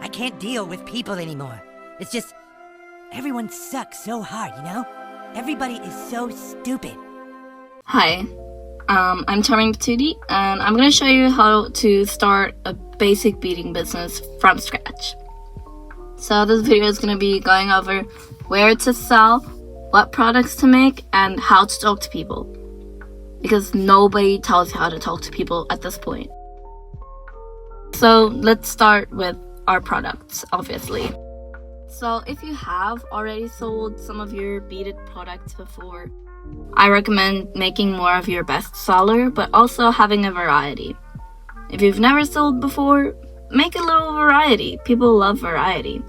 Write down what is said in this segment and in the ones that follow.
I can't deal with people anymore. It's just, everyone sucks so hard, you know? Everybody is so stupid. Hi, I'm Charming Patootie, and I'm going to show you how to start a basic beading business from scratch. So this video is going to be going over where to sell, what products to make, and how to talk to people. Because nobody tells you how to talk to people at this point. So let's start with our products, obviously. So if you have already sold some of your beaded products before, I recommend making more of your best seller, but also having a variety. If you've never sold before, make a little variety. People love variety.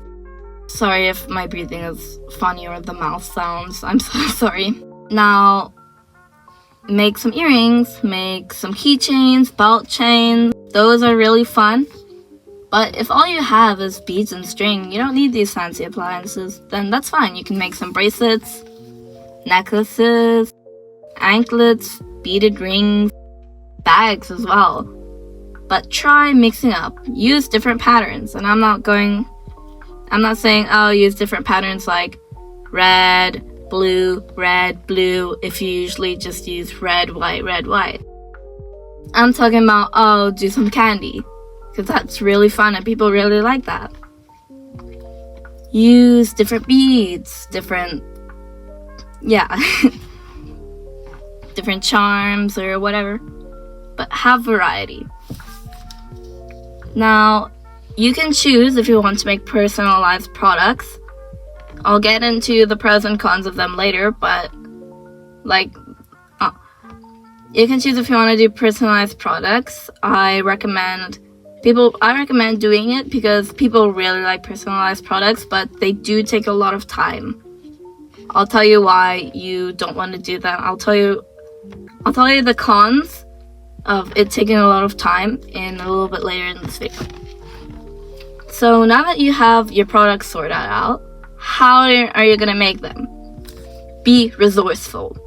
Sorry if my breathing is funny or the mouth sounds. I'm so sorry. Now, make some earrings, make some keychains, belt chains. Those are really fun. But if all you have is beads and string, you don't need these fancy appliances, then that's fine. You can make some bracelets, necklaces, anklets, beaded rings, bags as well. But try mixing up. Use different patterns. And I'm not saying, oh, use different patterns like red, blue, if you usually just use red, white. I'm talking about, oh, do some candy. Because that's really fun and people really like that. Use different beads, different charms or whatever. But have variety. Now, you can choose if you want to make personalized products. I'll get into the pros and cons of them later, but you can choose if you want to do personalized products. I recommend doing it because people really like personalized products, but they do take a lot of time. I'll tell you why you don't want to do that. I'll tell you the cons of it taking a lot of time in a little bit later in this video. So now that you have your products sorted out, how are you gonna make them? Be resourceful.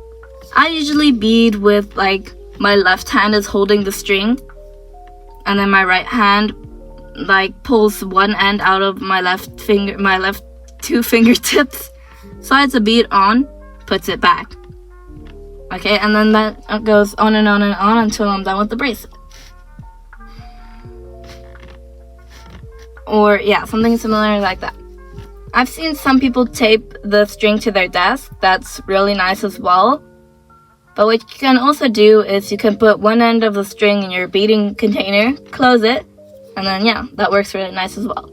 I usually bead with my left hand is holding the string, and then my right hand pulls one end out of my left two fingertips, slides a bead on, puts it back. Okay, and then that goes on and on and on until I'm done with the bracelet. Or something similar like that. I've seen some people tape the string to their desk. That's really nice as well. But what you can also do is you can put one end of the string in your beading container, close it, and then that works really nice as well.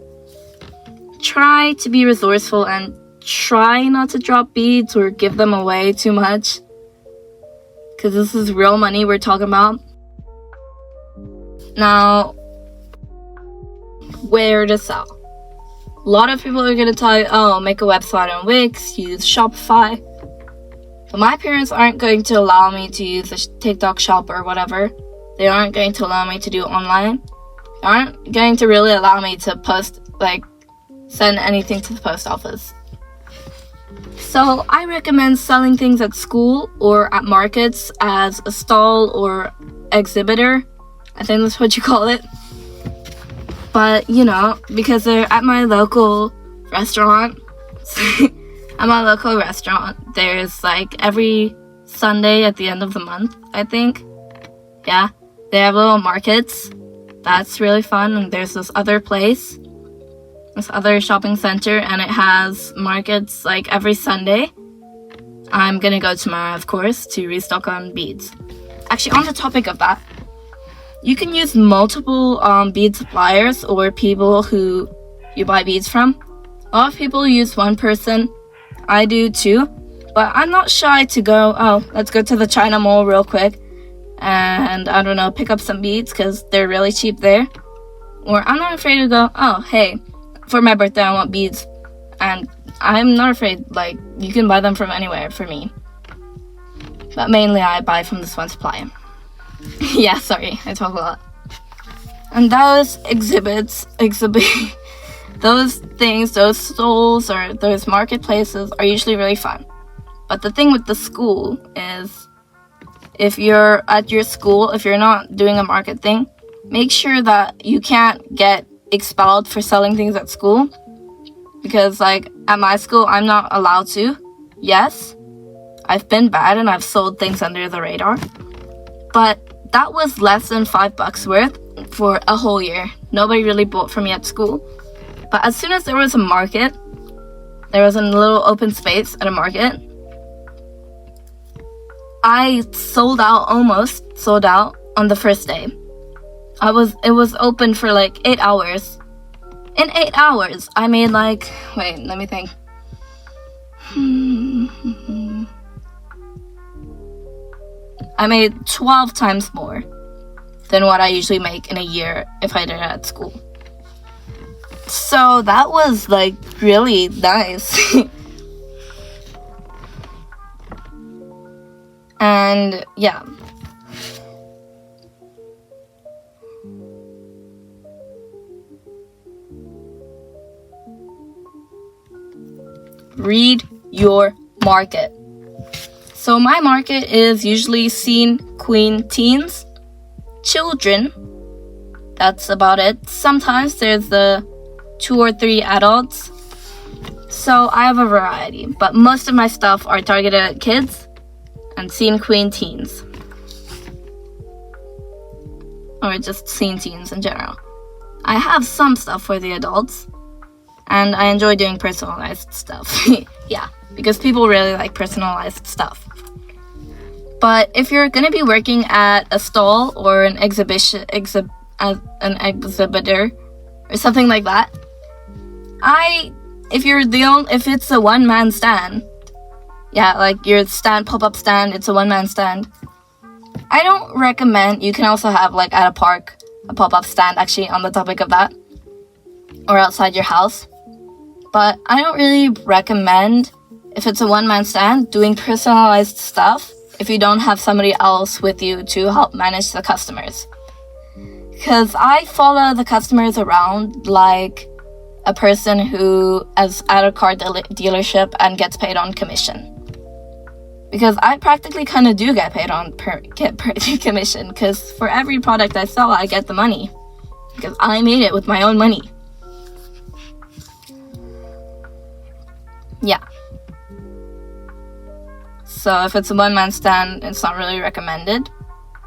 Try to be resourceful and try not to drop beads or give them away too much, because this is real money we're talking about. Now, where to sell? A lot of people are going to tell you, oh, make a website on Wix, use Shopify. But my parents aren't going to allow me to use a TikTok shop or whatever. They aren't going to allow me to do online. They aren't going to really allow me to post, send anything to the post office. So I recommend selling things at school or at markets as a stall or exhibitor. I think that's what you call it. But, because they're at my local restaurant, there's every Sunday at the end of the month, I think. Yeah, they have little markets. That's really fun. And there's this other place, this other shopping center, and it has markets every Sunday. I'm gonna go tomorrow, of course, to restock on beads. Actually, on the topic of that, you can use multiple bead suppliers or people who you buy beads from. A lot of people use one person. I do too. But I'm not shy to go, let's go to the China Mall real quick and, I don't know, pick up some beads because they're really cheap there. Or I'm not afraid to go, oh, hey, for my birthday I want beads. And I'm not afraid, you can buy them from anywhere for me. But mainly I buy from this one supplier. Yeah, sorry, I talk a lot. And those those things, those stalls or those marketplaces are usually really fun. But the thing with the school is, if you're at your school, if you're not doing a market thing, make sure that you can't get expelled for selling things at school. Because, like, at my school, I'm not allowed to. Yes, I've been bad and I've sold things under the radar. But that was less than $5 worth for a whole year. Nobody really bought from me at school. But as soon as there was a market, there was a little open space at a market, I almost sold out on the first day. It was open for like 8 hours. In 8 hours, I made like, wait, let me think. I made 12 times more than what I usually make in a year if I did it at school. So that was like really nice. And yeah. Read your market. So my market is usually queen, teens, children. That's about it. Sometimes there's the 2 or 3 adults. So I have a variety, but most of my stuff are targeted at kids and queen, teens. Or just teens in general. I have some stuff for the adults. And I enjoy doing personalized stuff. Yeah, because people really like personalized stuff. But if you're going to be working at a stall or an exhibitor or something like that, if it's a one-man stand, yeah, like your pop-up stand, it's a one-man stand, I don't recommend. You can also have, like, at a park, a pop-up stand, actually, on the topic of that, or outside your house. But I don't really recommend, if it's a one-man stand, doing personalized stuff if you don't have somebody else with you to help manage the customers. Because I follow the customers around like a person who is at a car dealership and gets paid on commission. Because I practically kind of do get paid on commission, because for every product I sell, I get the money. Because I made it with my own money. Yeah. So if it's a one-man stand, it's not really recommended,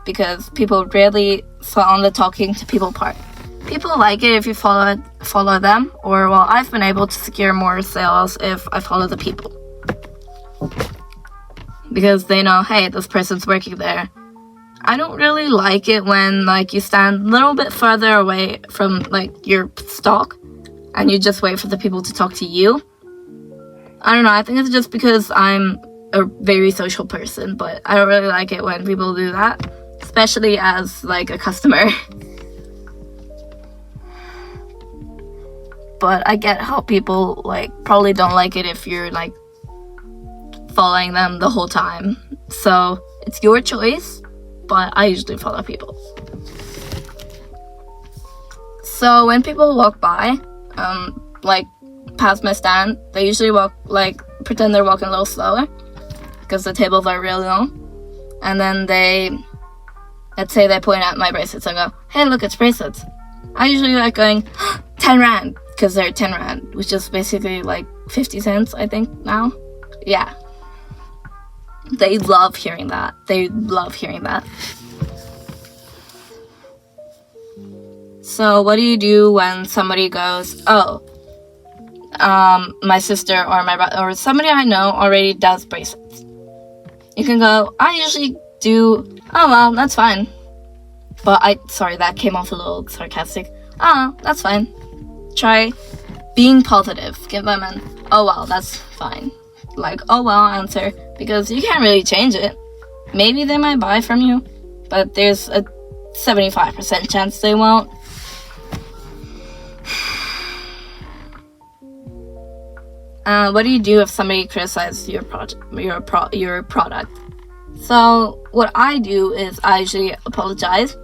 because people rarely fall on the talking to people part. People like it if you follow them, or, well, I've been able to secure more sales if I follow the people. Because they know, hey, this person's working there. I don't really like it when, like, you stand a little bit further away from, like, your stock and you just wait for the people to talk to you. I don't know, I think it's just because I'm a very social person, but I don't really like it when people do that, especially as, like, a customer. But I get how people, like, probably don't like it if you're, like, following them the whole time. So it's your choice, but I usually follow people. So when people walk by, like, past my stand, they usually pretend they're walking a little slower because the tables are really long. And then let's say they point at my bracelets and go, hey, look, it's bracelets. I usually like going, 10 rand, because they're 10 rand, which is basically like 50 cents, I think, now. Yeah. They love hearing that. So what do you do when somebody goes, oh, my sister or my brother or somebody I know already does bracelets? You can go, I usually do, oh, well, that's fine. But sorry, that came off a little sarcastic. Oh, that's fine. Try being positive. Give them an, oh, well, that's fine. Like, oh, well, answer. Because you can't really change it. Maybe they might buy from you, but there's a 75% chance they won't. What do you do if somebody criticizes your product? So what I do is I usually apologize,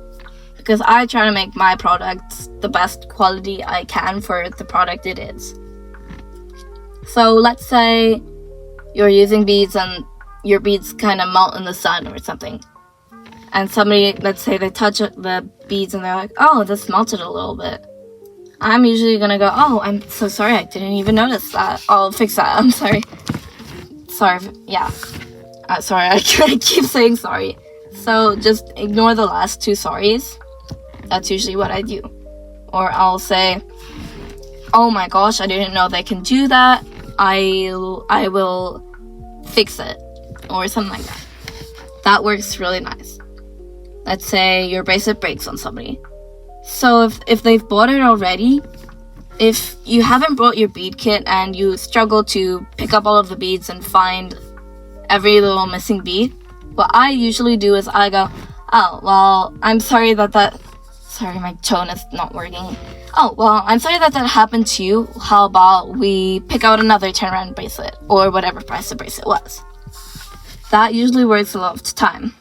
because I try to make my products the best quality I can for the product it is. So let's say you're using beads and your beads kind of melt in the sun or something, and somebody, let's say they touch the beads and they're like, oh, this melted a little bit. I'm usually gonna go, oh, I'm so sorry, I didn't even notice that. I'll fix that. I'm sorry. Sorry. Yeah. Sorry, I keep saying sorry. So just ignore the last two sorries. That's usually what I do. Or I'll say, oh my gosh, I didn't know they can do that. I will fix it. Or something like that. That works really nice. Let's say your bracelet breaks on somebody. So if they've bought it already, if you haven't brought your bead kit and you struggle to pick up all of the beads and find every little missing bead, what I usually do is I go, oh, well, I'm sorry sorry, my tone is not working. Oh, well, I'm sorry that happened to you. How about we pick out another turnaround bracelet or whatever price the bracelet was? That usually works a lot of the time.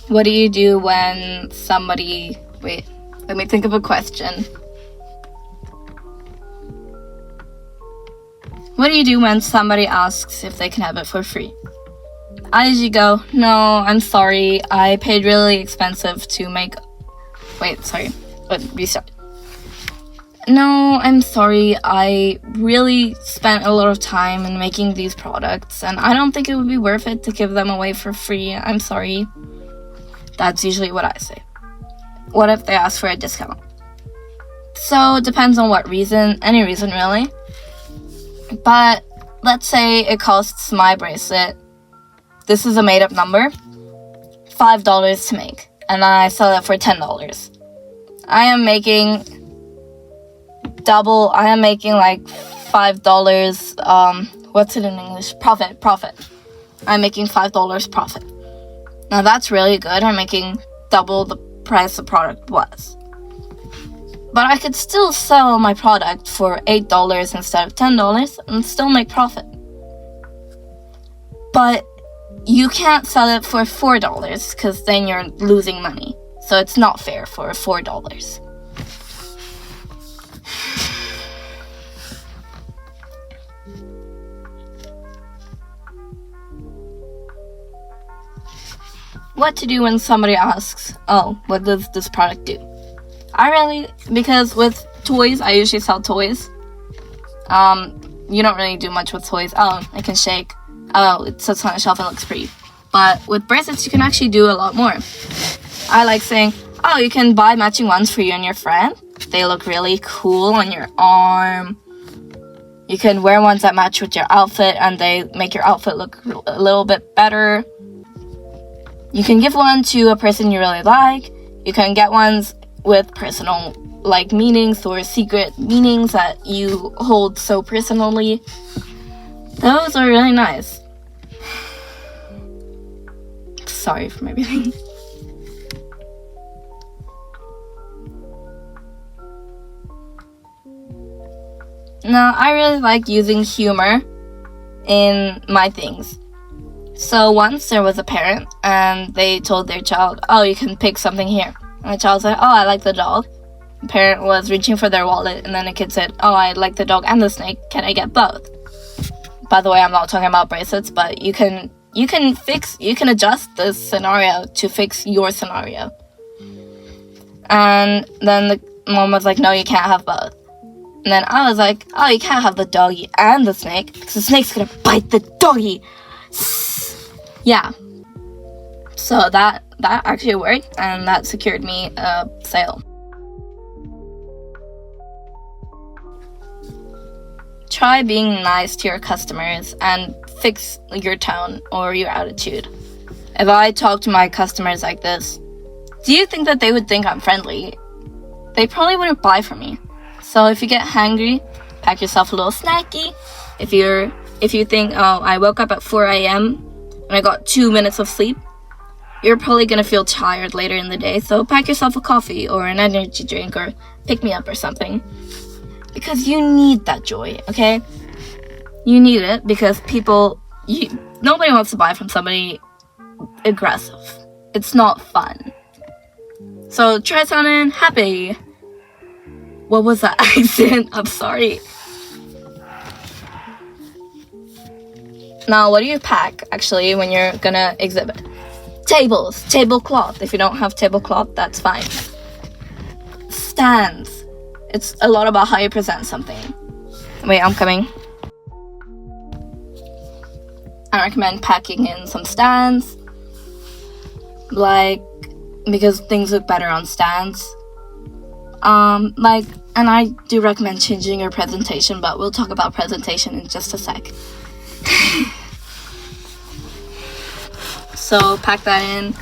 What do you do when somebody... Wait, let me think of a question. What do you do when somebody asks if they can have it for free? I usually go, no, I'm sorry. I paid really expensive to make... Wait, sorry. Restart. No, I'm sorry. I really spent a lot of time in making these products, and I don't think it would be worth it to give them away for free. I'm sorry. That's usually what I say. What if they ask for a discount? So it depends on what reason, any reason really. But let's say it costs my bracelet, this is a made up number, $5 to make, and I sell it for $10. I am making double, I am making like $5, what's it in English? Profit. I'm making $5 profit. Now that's really good. I'm making double the price the product was. But I could still sell my product for $8 instead of $10 and still make profit. But you can't sell it for $4 because then you're losing money. So it's not fair for $4. What to do when somebody asks, oh, what does this product do? Because with toys, I usually sell toys. You don't really do much with toys. Oh, it can shake. Oh, it sits on a shelf and looks pretty. But with bracelets, you can actually do a lot more. I like saying, oh, you can buy matching ones for you and your friend. They look really cool on your arm. You can wear ones that match with your outfit and they make your outfit look a little bit better. You can give one to a person you really like. You can get ones with personal meanings or secret meanings that you hold so personally. Those are really nice. Sorry for my breathing. Now, I really like using humor in my things. So once there was a parent and they told their child, oh, you can pick something here. And the child said, oh, I like the dog. The parent was reaching for their wallet and then the kid said, oh, I like the dog and the snake. Can I get both? By the way, I'm not talking about bracelets, but you can adjust the scenario to fix your scenario. And then the mom was like, no, you can't have both. And then I was like, oh, you can't have the doggy and the snake because the snake's gonna bite the doggy. Yeah. So that actually worked and that secured me a sale. Try being nice to your customers and fix your tone or your attitude. If I talk to my customers like this, do you think that they would think I'm friendly? They probably wouldn't buy from me. So if you get hangry, pack yourself a little snacky. If you think, oh, I woke up at 4 a.m. and I got 2 minutes of sleep, you're probably gonna feel tired later in the day. So pack yourself a coffee or an energy drink or pick me up or something. Because you need that joy, okay? You need it because nobody wants to buy from somebody aggressive. It's not fun. So try sounding happy. What was that accent? I'm sorry. Now, what do you pack actually when you're gonna exhibit? Tables, tablecloth. If you don't have tablecloth, that's fine. Stands. It's a lot about how you present something. Wait, I'm coming. I recommend packing in some stands, because things look better on stands. And I do recommend changing your presentation, but we'll talk about presentation in just a sec. So pack that in.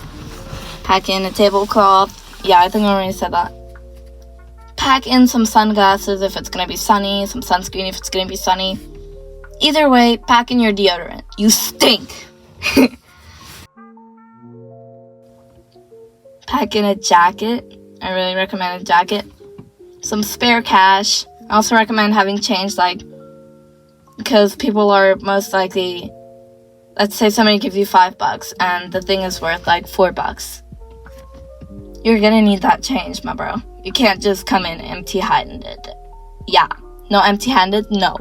Pack in a tablecloth. Yeah, I think I already said that. Pack in some sunglasses if it's gonna be sunny, some sunscreen if it's gonna be sunny. Either way, pack in your deodorant. You stink! Pack in a jacket. I really recommend a jacket. Some spare cash. I also recommend having change, because people are most likely, let's say somebody gives you $5 and the thing is worth $4. You're gonna need that change, my bro. You can't just come in empty-handed. Yeah. No, empty-handed? No.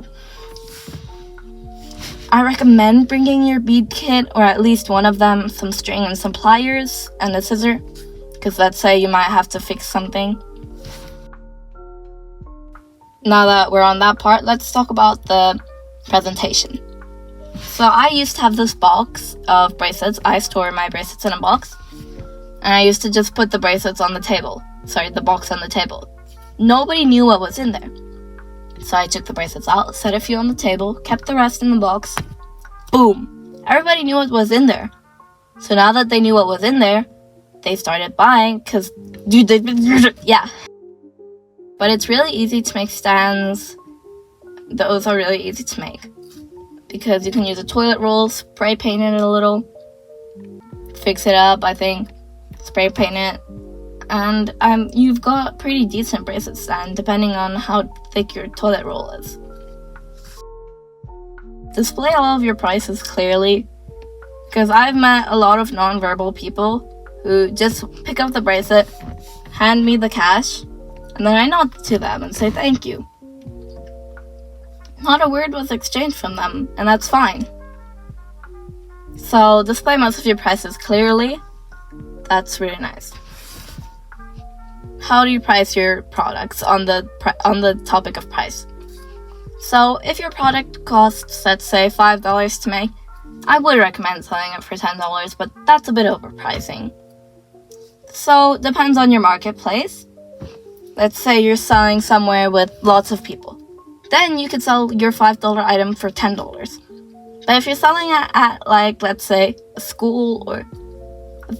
I recommend bringing your bead kit, or at least one of them, some string and some pliers and a scissor, because let's say you might have to fix something. Now that we're on that part, let's talk about the presentation. So I used to have this box of bracelets. I store my bracelets in a box, and I used to just put the bracelets on the table. Sorry, the box on the table. Nobody knew what was in there. So I took the bracelets out, set a few on the table, kept the rest in the box. Boom! Everybody knew what was in there. So now that they knew what was in there, they started buying, because, yeah. But it's really easy to make stands. Those are really easy to make, because you can use a toilet roll, spray paint it a little, fix it up, I think, spray paint it, and you've got pretty decent bracelet stand depending on how thick your toilet roll is. Display all of your prices clearly, because I've met a lot of non-verbal people who just pick up the bracelet, hand me the cash, and then I nod to them and say thank you. Not a word was exchanged from them, and that's fine. So display most of your prices clearly. That's really nice. How do you price your products on the topic of price? So if your product costs, let's say, $5 to make, I would recommend selling it for $10, but that's a bit overpricing. So depends on your marketplace. Let's say you're selling somewhere with lots of people. Then you could sell your $5 item for $10. But if you're selling it at let's say, a school or a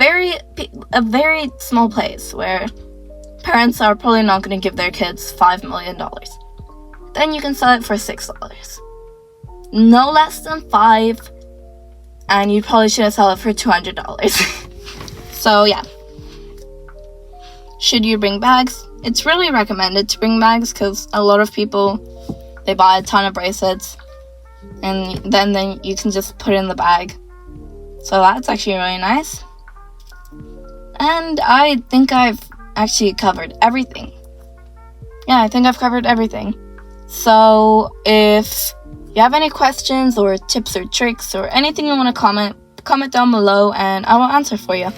very small place where parents are probably not going to give their kids $5 million, then you can sell it for $6. No less than $5, and you probably shouldn't sell it for $200. So yeah. Should you bring bags? It's really recommended to bring bags, because a lot of people, they buy a ton of bracelets, and then you can just put it in the bag. So that's actually really nice. And I think I've actually covered everything. Yeah, I think I've covered everything. So if you have any questions or tips or tricks or anything you want to comment down below, and I will answer for you.